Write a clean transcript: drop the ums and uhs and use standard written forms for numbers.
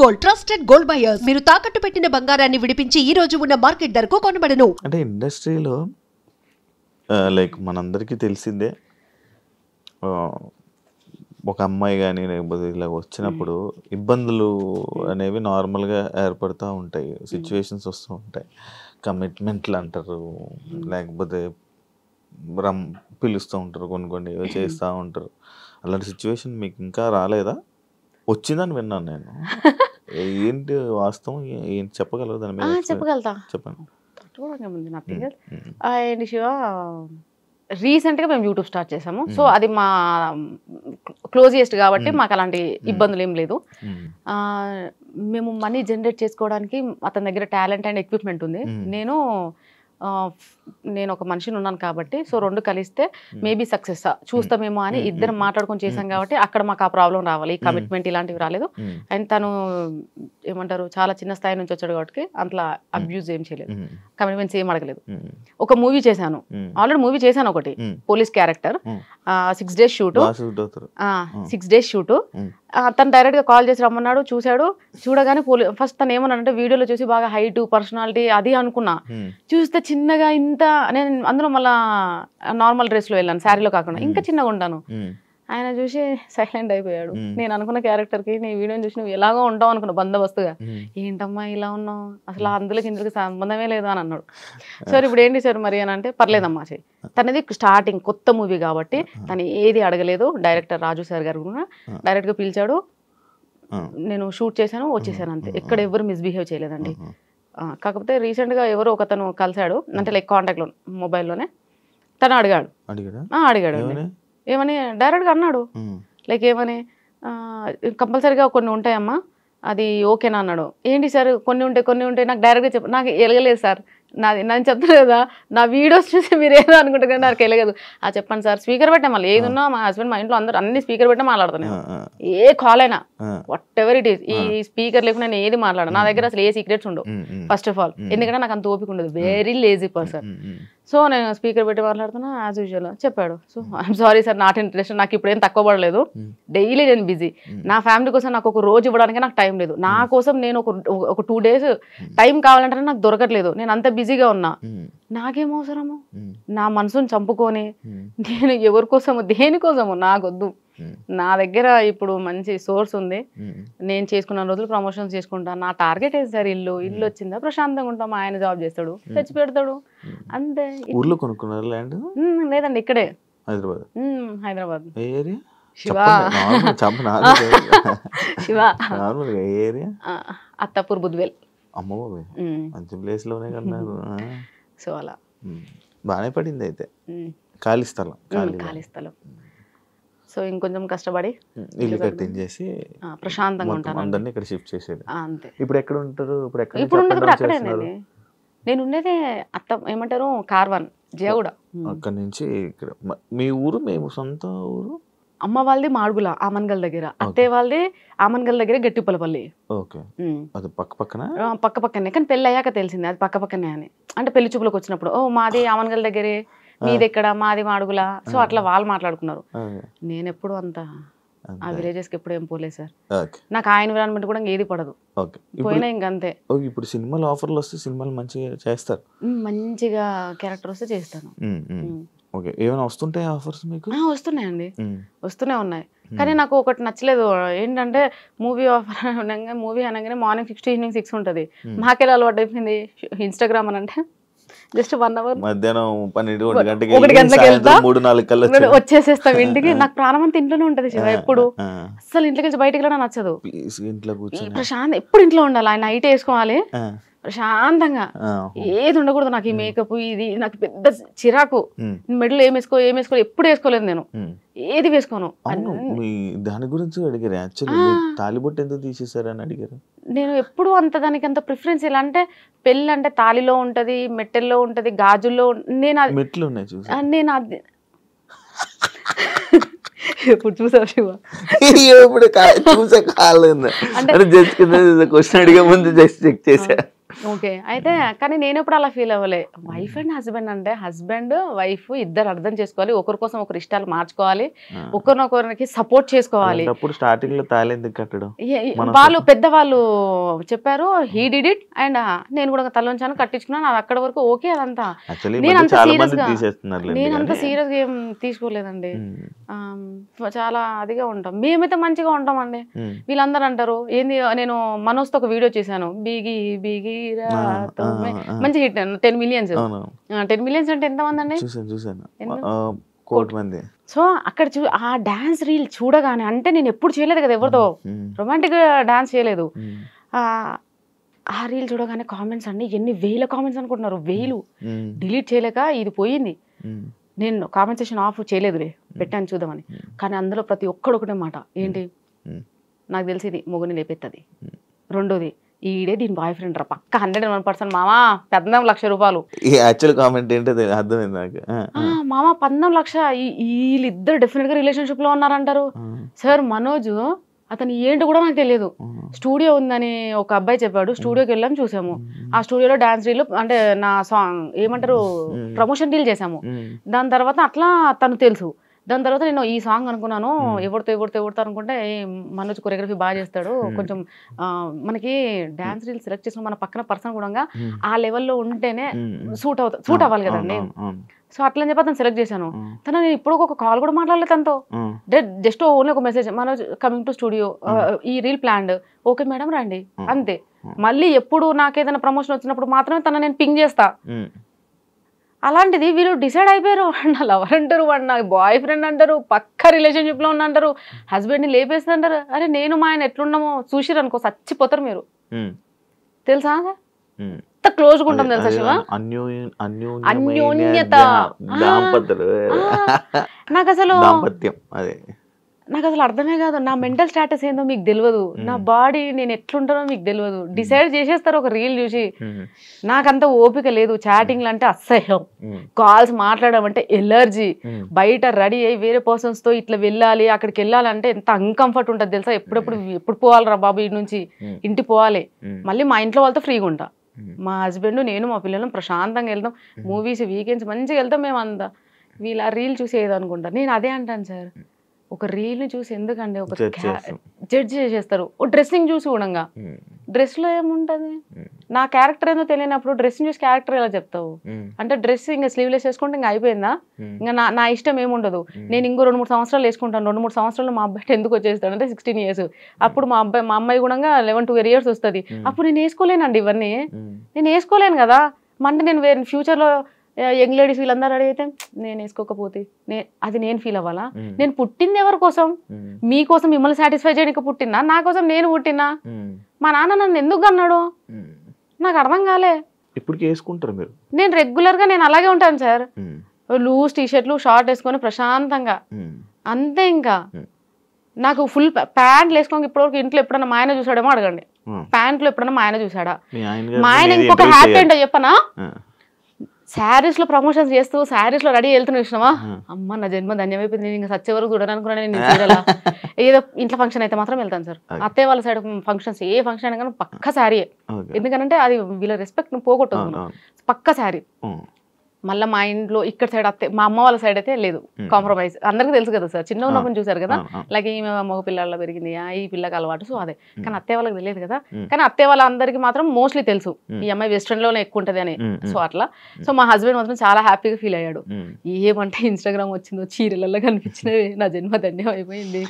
Gold trusted gold buyers మీరు తాకట్టు పెట్టిన బంగారాన్ని విడిపించి ఈ రోజు ఉన్న మార్కెట్ ధరకు కొనబడను. అంటే ఇండస్ట్రీలో లైక్ మనందరికీ తెలిసిందే, ఒక అమ్మాయి కానీ లేకపోతే ఇలా వచ్చినప్పుడు ఇబ్బందులు అనేవి నార్మల్గా ఏర్పడుతూ ఉంటాయి, సిచ్యువేషన్స్ వస్తూ ఉంటాయి. కమిట్మెంట్లు అంటారు, లేకపోతే పిలుస్తూ ఉంటారు, కొన్ని చేస్తూ ఉంటారు. అలాంటి సిచ్యువేషన్ మీకు ఇంకా రాలేదా? వచ్చిందని విన్నాను నేను. ఏంటి వాస్తవం, ఏంటి చెప్పగలరు దాని మీద? చెప్పగలుగుతా, చెప్పండి. అండ్ శివ, రీసెంట్గా మేము యూట్యూబ్ స్టార్ట్ చేసాము. సో అది మా క్లోజియెస్ట్ కాబట్టి మాకు అలాంటి ఇబ్బందులు ఏం లేదు. మేము మనీ జనరేట్ చేసుకోవడానికి అతని దగ్గర టాలెంట్ అండ్ ఎక్విప్మెంట్ ఉంది. నేను ఒక మనిషిని ఉన్నాను కాబట్టి, సో రెండు కలిస్తే మేబీ సక్సెస్ చూస్తామేమో అని ఇద్దరం మాట్లాడుకొని చేసాం కాబట్టి అక్కడ మాకు ఆ ప్రాబ్లం రావాలి. ఈ కమిట్మెంట్ ఇలాంటివి రాలేదు. అండ్ తను ఏమంటారు, చాలా చిన్న స్థాయి నుంచి వచ్చాడు కాబట్టి అంతలా అబ్యూజ్ ఏం చేయలేదు, కమిట్మెంట్స్ ఏం అడగలేదు. ఒక మూవీ చేశాను, ఆల్రెడీ మూవీ చేశాను ఒకటి, police character. 6 days shoot, 6 days shoot. తను డైరెక్ట్ గా కాల్ చేసి రమ్మన్నాడు, చూశాడు. చూడగానే ఫస్ట్ తను ఏమన్నాడంటే వీడియోలో చూసి బాగా హైట్, పర్సనాలిటీ అది అనుకున్నా. చూస్తే చిన్నగా ఇంత, నేను అందులో మళ్ళా నార్మల్ డ్రెస్ లో వెళ్ళాను, శారీలో కాకుండా ఇంకా చిన్నగా ఉంటాను. ఆయన చూసి సైలెంట్ అయిపోయాడు. నేను అనుకున్న క్యారెక్టర్ కి నీ వీడియోని చూసి నువ్వు ఎలాగో ఉంటావు అనుకున్నా, బందోబస్తుగా. ఏంటమ్మా ఇలా ఉన్నావు, అసలు అందులోకి ఇందులోకి సంబంధమే లేదు అని అన్నాడు. సార్ ఇప్పుడు ఏంటి సార్ మరి అని అంటే, పర్లేదమ్మా చెయ్యి. తనది స్టార్టింగ్ కొత్త మూవీ కాబట్టి తను ఏది అడగలేదు. డైరెక్టర్ రాజు సార్ గారు కూడా డైరెక్ట్ గా పిలిచాడు, నేను షూట్ చేశాను, వచ్చేసాను అంతే. ఎక్కడ ఎవరు మిస్బిహేవ్ చేయలేదండి. కాకపోతే రీసెంట్ గా ఎవరో ఒకతను కలిశాడు, అంటే లైక్ కాంటాక్ట్ లో మొబైల్లోనే. తను అడిగాడు ఏమని, డైరెక్ట్ గా అన్నాడు. లైక్ ఏమని, కంపల్సరీగా కొన్ని ఉంటాయమ్మా, అది ఓకేనా అన్నాడు. ఏంటి సార్ కొన్ని ఉంటాయి నాకు డైరెక్ట్ గా చెప్ప, నాకు ఎలగలేదు సార్, నేను చెప్తాను కదా, నా వీడియోస్ చూసి మీరు ఏదో అనుకుంటారు కానీ నాకు వెళ్ళగదు. చెప్పండి సార్, స్పీకర్ పెట్టా, మళ్ళీ ఏది ఉన్నా మా హస్బెండ్ మా ఇంట్లో అందరూ అన్ని స్పీకర్ పెట్టా మాట్లాడతాను. ఏ కాల్ అయినా వాట్ ఎవర్ ఇట్ ఈస్, ఈ స్పీకర్ లేకుండా నేను ఏది మాట్లాడను. నా దగ్గర అసలు ఏ సీక్రెట్స్ ఉండవు ఫస్ట్ ఆఫ్ ఆల్, ఎందుకంటే నాకు అంత ఓపిక ఉండదు, వెరీ లేజీ పర్సన్. సో నేను స్పీకర్ పెట్టి మాట్లాడుతున్నా యాజ్ యూజువల్. చెప్పాడు, so I'm sorry sir, not interest, నాకు ఇప్పుడు ఏం తక్కువ పడలేదు, డైలీ నేను బిజీ, నా ఫ్యామిలీ కోసం నాకు ఒక రోజు ఇవ్వడానికి నాకు టైం లేదు, నా కోసం నేను ఒక 2 days టైం కావాలంటే నాకు దొరకట్లేదు, నేను అంత బిజీగా ఉన్నా. నాకేం అవసరము, నా మనసుని చంపుకొని నేను ఎవరి కోసము దేనికోసము నాకొద్దు. నా దగ్గర ఇప్పుడు మంచి సోర్స్ ఉంది, నేను చేసుకున్న రోజులు ప్రమోషన్స్ చేసుకుంటా. నా టార్గెట్ ఏంటి సార్, ఇల్లు వచ్చిందా ప్రశాంతంగా ఉంటాం, ఆయన జాబ్ చేస్తాడు, తెచ్చి పెడతాడు అంతే. ఊర్లో కొనుక్కున్నారు ల్యాండ్? లేదండి, ఇక్కడే హైదరాబాద్. అత్తాపూర్ బుద్వేల్. అమ్మో మంచి ప్లేస్ లోనే కన్నారు. సో అలా బాగానే పడింది అయితే. ఖాళీ స్థలం. సో ఇంకొంచెం కష్టపడి ఇల్లు కట్టించేసి ప్రశాంతంగా ఉంటాను. అందరినీ ఇక్కడ షిఫ్ట్ చేసేది. అంతే. ఇప్పుడు ఎక్కడ ఉంటారు? ఇప్పుడు ఉండేది కూడా అక్కడేనండి. నేను ఉండేది ఏమంటారు కార్వాన్, జయగూడ. అక్కడ నుంచి ఇక్కడ మీ ఊరు? మేము సొంత ఊరు. అమ్మ వాళ్ళది మాడుగుల ఆమన్గల్ దగ్గర, అత్తయ్య వాళ్ళది ఆమన్గల్ దగ్గర గట్టిపల్లపల్లి. ఓకే, అది పక్క పక్కనే. కానీ పెళ్ళి అయ్యాక తెలిసింది అది పక్క పక్కనే అని. అంటే పెళ్లి చూపులకు వచ్చినప్పుడు ఓ మాది ఆమన్గల్ దగ్గరే, మీది ఎక్కడ, మాది మాడుగుల. సో అట్లా వాళ్ళు మాట్లాడుకున్నారు. నేను ఎప్పుడు అంత ఆ విలేజెస్ కి ఎప్పుడు ఏం పోలేదు సార్. నాకు ఆ ఎన్విరాన్మెంట్ కూడా ఏది పడదు, పోయినా ఇంకంతే. ఇప్పుడు సినిమాలు ఆఫర్లు వస్తే సినిమాలు మంచిగా చేస్తారు, మంచిగా క్యారెక్టర్ వస్తే చేస్తాను. ఓకే, ఏమైనా వస్తుంటాయి ఆఫర్స్ మీకు? వస్తున్నాయండి, వస్తూనే ఉన్నాయి. కానీ నాకు ఒకటి నచ్చలేదు ఏంటంటే, మూవీ ఆఫర్ అనగానే మార్నింగ్ 6 to evening 6 ఉంటుంది. మాకెలా అలవాటు అయిపోయింది ఇన్స్టాగ్రామ్ అని అంటే జస్ట్ 1 hour మధ్యాహ్నం 1 గంటలకు వెళ్తా, 3-4 కల్లా వచ్చేసేస్తాం ఇంటికి. నాకు ప్రాణం అంతా ఇంట్లోనే ఉంటది శివ, ఎప్పుడు అసలు ఇంట్లోకి వెళ్ళి బయటకి వెళ్ళడం నచ్చదు. ప్రశాంత్ ఎప్పుడు ఇంట్లో ఉండాలి, ఆయన నైట్ వేసుకోవాలి ప్రశాంతంగా, ఏది ఉండకూడదు. నాకు ఈ మేకప్ ఇది నాకు పెద్ద చిరాకు. మెడలు ఏమేసుకో ఎప్పుడు వేసుకోలేదు నేను, ఏది వేసుకోను. దాని గురించి అడిగారు యాక్చువల్లీ, తాలిబొట్టు ఎందుకు తీసేసారని అడిగారు. నేను ఎప్పుడు దానికి అంత ప్రిఫరెన్స్. ఇలా అంటే పెళ్ళి అంటే తాలిలో ఉంటది, మెట్టెల్లో ఉంటది, గాజుల్లో. నేను మెట్లు ఉన్నాయి నేను అది ఎప్పుడు చూసావు శివ? ఎప్పుడు చూసా కాలేదు అంటే జస్ట్ క్వశ్చన్ అడిగే ముందు జస్ట్ చెక్ చేసా. ఓకే. అయితే కానీ నేను ఎప్పుడు అలా ఫీల్ అవ్వలే. వైఫ్ అండ్ హస్బెండ్ అంటే హస్బెండ్ వైఫ్ ఇద్దరు అర్థం చేసుకోవాలి, ఒకరి కోసం ఒకరు ఇష్టాలు మార్చుకోవాలి, ఒకరినొకరికి సపోర్ట్ చేసుకోవాలి. అప్పుడు స్టార్టింగ్ లో తాళి ఎందుకు కట్టడం? వాళ్ళు పెద్దవాళ్ళు చెప్పారు, హీ డిడ్ ఇట్ అండ్ నేను కూడా తలొంచాను కట్టించుకున్నాను, అది అక్కడ వరకు ఓకే. అదంతా నేను అంత సీరియస్ గా ఏం తీసుకోలేదండి. చాలా అదిగా ఉంటాం, మేమైతే మంచిగా ఉంటామండి. వీళ్ళందరూ అంటారు ఏంది, నేను మనోజ్తో ఒక వీడియో చేశాను, బిగి బిగి మంచి హిట్ 10 millions. 10 millions అంటే ఎంతమంది అండి? సో అక్కడ ఆ డాన్స్ రీల్ చూడగానే, అంటే నేను ఎప్పుడు చేయలేదు కదా ఎవరితో రొమాంటిక్ డాన్స్ చేయలేదు, ఆ రీల్ చూడగానే కామెంట్స్ అండి ఎన్ని వేల కామెంట్స్ అనుకుంటున్నారు, వేలు. డిలీట్ చేయలేక ఇది పోయింది. నేను కామెంట్ సెక్షన్ ఆఫ్ చేయలేదులే, పెట్టాను చూద్దామని. కానీ అందులో ప్రతి ఒక్కడొకటే మాట, ఏంటి నాకు తెలిసి ఇది మొగుని లేపెత్తది, రెండోది ఈడే దీని బాయ్ ఫ్రెండ్ రా పక్క 101%, మామా 14 లక్షల రూపాయలు. మామా 14 లక్ష, వీళ్ళిద్దరు డెఫినెట్ గా రిలేషన్షిప్ లో ఉన్నారంటారు. సార్ మనోజ్ అతను ఏంటి కూడా నాకు తెలియదు, స్టూడియో ఉందని ఒక అబ్బాయి చెప్పాడు, స్టూడియోకి వెళ్ళాము చూసాము, ఆ స్టూడియోలో డాన్స్ రీల్ అంటే నా సాంగ్ ఏమంటారు ప్రమోషన్ రీల్ చేసాము. దాని తర్వాత అట్లా తను తెలుసు. దాని తర్వాత నేను ఈ సాంగ్ అనుకున్నాను, ఎవరితో అనుకుంటే మనోజ్ కొరియోగ్రఫీ బాగా చేస్తాడు, కొంచెం మనకి డాన్స్ రీల్ సెలెక్ట్ చేసిన మన పక్కన పర్సన్ కూడా ఆ లెవెల్లో ఉంటేనే సూట్ అవ్వాలి కదండి. సో అట్లని చెప్పి అతను సెలెక్ట్ చేశాను. తను నేను ఇప్పుడు ఒక కాల్ కూడా మాట్లాడలేదు తనతో, జస్ట్ ఓన్లీ ఒక message, Manoj coming to studio, ఈ రీల్ ప్లాన్డ్, ఓకే మేడం రండి, అంతే. మళ్ళీ ఎప్పుడు నాకేదైనా ప్రమోషన్ వచ్చినప్పుడు మాత్రమే తన నేను పింగ్ చేస్తా. అలాంటిది వీళ్ళు డిసైడ్ అయిపోయారు, నా లవర్ అంటారు, వాడు నా బాయ్ ఫ్రెండ్ అంటారు, పక్క రిలేషన్షిప్ లో ఉన్న అంటారు, హస్బెండ్ ని లేపేస్తుంది అంటారు. అరే నేను మా ఆయన ఎట్లున్నామో చూసిరు అనుకో చచ్చిపోతారు మీరు, తెలుసా? ఎంత క్లోజ్ గా ఉంటాం తెలుసా శివ, అన్యోన్యత. నాకు అసలు అర్థమే కాదు, నా మెంటల్ స్టాటస్ ఏందో మీకు తెలియదు, నా బాడీ నేను ఎట్లుంటానో మీకు తెలియదు, డిసైడ్ చేసేస్తారు ఒక రీల్ చూసి. నాకంత ఓపిక లేదు, చాటింగ్లు అంటే అసహ్యం, కాల్స్ మాట్లాడడం అంటే ఎలర్జీ, బయట రెడీ అయ్యి వేరే పర్సన్స్ తో ఇట్లా వెళ్ళాలి అక్కడికి వెళ్ళాలంటే ఎంత అన్కంఫర్ట్ ఉంటుంది తెలుసా. ఎప్పుడు పోవాలరా బాబు ఇంటి నుంచి, ఇంటికి పోవాలి, మళ్ళీ మా ఇంట్లో వాళ్ళతో ఫ్రీగా ఉంటా, మా హస్బెండ్ నేను మా పిల్లలు ప్రశాంతంగా వెళ్తాం, మూవీస్ వీకెండ్స్ మంచిగా వెళ్తాం మేము అంతా. వీళ్ళు ఆ రీల్ చూసి ఏదనుకుంటారు, నేను అదే అంటాను సార్, ఒక రీల్ని చూసి ఎందుకండి ఒక జడ్జ్ చేసేస్తారు. ఓ డ్రెస్సింగ్ చూసి కూడా, డ్రెస్లో ఏముంటుంది, నా క్యారెక్టర్ ఏందో తెలియనప్పుడు డ్రెస్సింగ్ చూసి క్యారెక్టర్ ఎలా చెప్తావు? అంటే డ్రెస్ ఇంకా స్లీవ్లెస్ వేసుకుంటే ఇంకా అయిపోయిందా? ఇంకా నా ఇష్టం ఏముండదు, నేను ఇంకో 2-3 సంవత్సరాలు వేసుకుంటాను, 2-3 సంవత్సరాలు మా అబ్బాయి ఎందుకు వచ్చేస్తాడు అంటే 16 years, అప్పుడు మా అమ్మాయి కూడా 11-12 years వస్తుంది, అప్పుడు నేను వేసుకోలేనండి ఇవన్నీ, నేను వేసుకోలేను కదా. అంటే నేను వేరే ఫ్యూచర్లో యంగ్ లేడీస్ వీళ్ళందరూ అడిగితే నేను వేసుకోకపోతే అది నేను ఫీల్ అవ్వాలా? నేను పుట్టింది ఎవరి కోసం? మీకోసం, మిమ్మల్ని సాటిస్ఫై చేయడానికి పుట్టినా, నా కోసం నేను పుట్టినా? మా నాన్న నన్ను ఎందుకు అన్నాడు నాకు అర్థం కాలే. ఇప్పుడు వేసుకుంటారు మీరు? నేను రెగ్యులర్ గా నేను అలాగే ఉంటాను సార్, లూజ్ టీషర్ట్లు షార్ట్ వేసుకొని ప్రశాంతంగా అంతే. ఇంకా నాకు ఫుల్ ప్యాంట్లు వేసుకోక ఇప్పటివరకు ఇంట్లో ఎప్పుడన్నా మా ఆయన చూసాడేమో అడగండి, ప్యాంట్లు ఎప్పుడన్నా మా ఆయన చూసాడా? మా ఆయన ఇంకొక హ్యాపీ ఏంటో చెప్పనా, శారీస్ లో ప్రమోషన్స్ చేస్తూ శారీస్ లో రెడీ వెళ్తున్నా చూసినావా, అమ్మ నా జన్మ ధన్యమైపోయింది, నేను ఇంకా సచ్చే వరకు చూడాలనుకున్నాను నేను చీరలా. ఏదో ఇంట్లో ఫంక్షన్ అయితే మాత్రం వెళ్తాను సార్, అత్తయ్య వాళ్ళ సైడ్ ఫంక్షన్స్ ఏ ఫంక్షన్ అయినా కానీ పక్క శారీ, ఎందుకంటే అది వీళ్ళ రెస్పెక్ట్ పక్కన పక్క శారీ. మళ్ళీ మా ఇంట్లో ఇక్కడ సైడ్ మా అమ్మ వాళ్ళ సైడ్ అయితే లేదు కాంప్రమైజ్, అందరికీ తెలుసు కదా సార్, చిన్న ఉన్నప్పుడు చూసారు కదా, లైక్ ఈమె మగ పిల్లల్లో పెరిగింది, ఈ పిల్లకి అలవాటు, సో అదే. కానీ అత్తయ్య వాళ్ళకి తెలియదు కదా, కానీ అత్తయ్య వాళ్ళందరికీ మాత్రం మోస్ట్లీ తెలుసు ఈ అమ్మాయి వెస్ట్రన్ లోనే ఎక్కువ ఉంటది అని. సో అట్లా, సో మా హస్బెండ్ మాత్రం చాలా హ్యాపీగా ఫీల్ అయ్యాడు. ఏమంటే ఇన్స్టాగ్రామ్ వచ్చిందో చీరలలో కనిపించినవి, నా జన్మ ధన్యం అయిపోయింది.